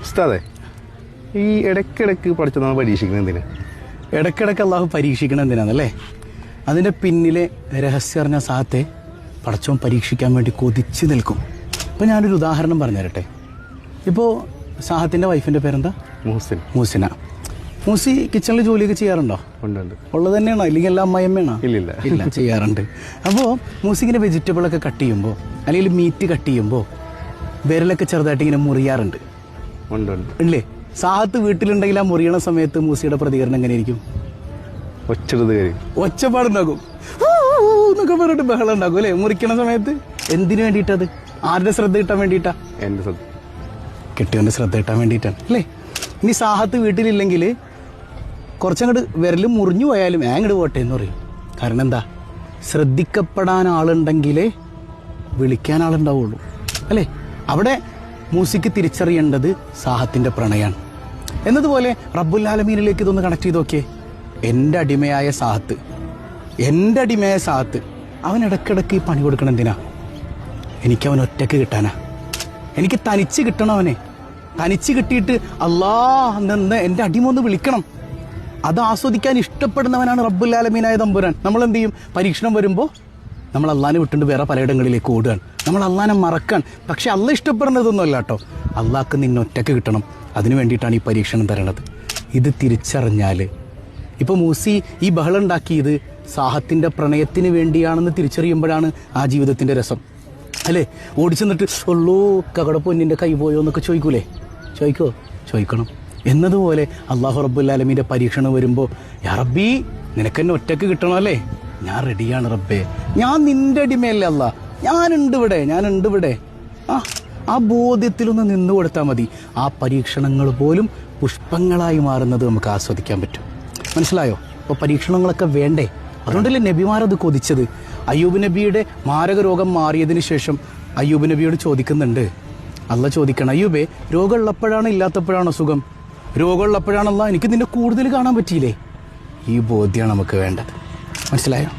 ഉസ്താദേ, ഈ ഇടയ്ക്കിടയ്ക്ക് പഠിച്ചതാണ് പരീക്ഷിക്കുന്നത് എന്തിനാ? ഇടയ്ക്കിടയ്ക്ക് അള്ളാഹു പരീക്ഷിക്കണം എന്തിനാണല്ലേ? അതിൻ്റെ പിന്നിലെ രഹസ്യം അറിഞ്ഞ സാഹത്തെ പടച്ചോൻ പരീക്ഷിക്കാൻ വേണ്ടി കൊതിച്ച് നിൽക്കും. ഇപ്പം ഞാനൊരു ഉദാഹരണം പറഞ്ഞു തരട്ടെ. ഇപ്പോൾ സാഹത്തിൻ്റെ വൈഫിൻ്റെ പേരെന്താ? മൂസിന. മൂസി കിച്ചണിൽ ജോലിയൊക്കെ ചെയ്യാറുണ്ടോ? ഉണ്ട്. ഉള്ളത് തന്നെയാണോ, ഇല്ലെങ്കിൽ എല്ലാം അമ്മയമ്മയാണോ? ഇല്ല, ചെയ്യാറുണ്ട്. അപ്പോൾ മൂസിങ്ങനെ വെജിറ്റബിളൊക്കെ കട്ട് ചെയ്യുമ്പോൾ അല്ലെങ്കിൽ മീറ്റ് കട്ട് ചെയ്യുമ്പോൾ വിരലൊക്കെ ചെറുതായിട്ട് ഇങ്ങനെ മുറിയാറുണ്ട്. ഇല്ലേ? സാഹത്ത് വീട്ടിലുണ്ടെങ്കിൽ ആ മുറിയണ സമയത്ത് മൂസിയുടെ പ്രതികരണം എങ്ങനെയായിരിക്കും? ഒച്ചപ്പാടുണ്ടാകും, എന്നൊക്കെ പറഞ്ഞിട്ട് ബഹളം ഉണ്ടാകും അല്ലേ മുറിക്കണ സമയത്ത്. എന്തിനു വേണ്ടിയിട്ടത്? ആരുടെ ശ്രദ്ധ കിട്ടാൻ വേണ്ടിയിട്ടാ? കെട്ടിയവൻ്റെ ശ്രദ്ധ കിട്ടാൻ വേണ്ടിയിട്ടാണ് അല്ലേ? ഇനി സാഹത്ത് വീട്ടിലില്ലെങ്കിൽ കുറച്ചങ്ങോട്ട് വിരൽ മുറിഞ്ഞു പോയാലും അങ്ങോട്ട് പോട്ടെ എന്ന് പറയും. കാരണം എന്താ? ശ്രദ്ധിക്കപ്പെടാൻ ആളുണ്ടെങ്കിലേ വിളിക്കാൻ ആളുണ്ടാവുള്ളൂ അല്ലേ? അവിടെ മൂസിക്ക് തിരിച്ചറിയേണ്ടത് സാഹത്തിൻ്റെ പ്രണയാണ്. എന്നതുപോലെ റബ്ബുൽ ആലമീനിലേക്ക് ഇതൊന്ന് കണക്ട് ചെയ്ത് നോക്കിയേ. എൻ്റെ അടിമയായ സാഹത്ത് അവൻ ഇടയ്ക്കിടയ്ക്ക് ഈ പണി കൊടുക്കണം എന്തിനാ? എനിക്കവൻ ഒറ്റയ്ക്ക് കിട്ടാനാ. എനിക്ക് തനിച്ച് കിട്ടണം അവനെ. തനിച്ച് കിട്ടിയിട്ട് നിന്ന് എൻ്റെ അടിമ ഒന്ന് വിളിക്കണം. അത് ആസ്വദിക്കാൻ ഇഷ്ടപ്പെടുന്നവനാണ് റബ്ബുൽ ആലമീനായ തമ്പുരാൻ. നമ്മളെന്ത് ചെയ്യും? പരീക്ഷണം വരുമ്പോൾ നമ്മൾ അള്ളാനെ വിട്ടുകൊണ്ട് വേറെ പലയിടങ്ങളിലേക്ക് ഓടുകയാണ്. നമ്മൾ അള്ളാനെ മറക്കാൻ. പക്ഷെ അള്ള ഇഷ്ടപ്പെടുന്നതൊന്നുമല്ല കേട്ടോ. അള്ളാഹ്ക്ക് നിന്നെ ഒറ്റയ്ക്ക് കിട്ടണം. അതിനു വേണ്ടിയിട്ടാണ് ഈ പരീക്ഷണം തരണത്. ഇത് തിരിച്ചറിഞ്ഞാൽ, ഇപ്പോൾ മൂസി ഈ ബഹളം ഉണ്ടാക്കിയത് സാഹത്തിൻ്റെ പ്രണയത്തിന് വേണ്ടിയാണെന്ന് തിരിച്ചറിയുമ്പോഴാണ് ആ ജീവിതത്തിൻ്റെ രസം അല്ലേ? ഓടിച്ചെന്നിട്ട് ഉള്ളൂ കകട പൊന്നിൻ്റെ കൈ പോയോ എന്നൊക്കെ ചോദിക്കണം. എന്നതുപോലെ അള്ളാഹു റബ്ബുൽ ആലമീൻ്റെ പരീക്ഷണം വരുമ്പോൾ, യാ റബ്ബി നിനക്കെന്നെ ഒറ്റയ്ക്ക് കിട്ടണം അല്ലേ? ഞാൻ റെഡിയാണ് റബ്ബേ, ഞാൻ നിൻ്റെ അടിമയല്ലേ അല്ലാ, ഞാനുണ്ട് ഇവിടെ. ആ ബോധ്യത്തിലൊന്ന് നിന്നു കൊടുത്താൽ മതി. ആ പരീക്ഷണങ്ങൾ പോലും പുഷ്പങ്ങളായി മാറുന്നത് നമുക്ക് ആസ്വദിക്കാൻ പറ്റും. മനസ്സിലായോ? അപ്പോൾ പരീക്ഷണങ്ങളൊക്കെ വേണ്ടേ? അതുകൊണ്ടല്ലേ നബിമാരത് കൊതിച്ചത്. അയ്യൂബ് നബിയുടെ മാരക രോഗം മാറിയതിന് ശേഷം അയ്യൂബ് നബിയോട് ചോദിക്കുന്നുണ്ട്, അള്ള ചോദിക്കണം, അയ്യൂബേ രോഗമുള്ളപ്പോഴാണ് ഇല്ലാത്തപ്പോഴാണോ സുഖം? രോഗമുള്ളപ്പോഴാണല്ല എനിക്ക് നിന്നെ കൂടുതൽ കാണാൻ പറ്റിയില്ലേ? ഈ ബോധ്യമാണ് നമുക്ക് വേണ്ടത്. മനസ്സിലായോ?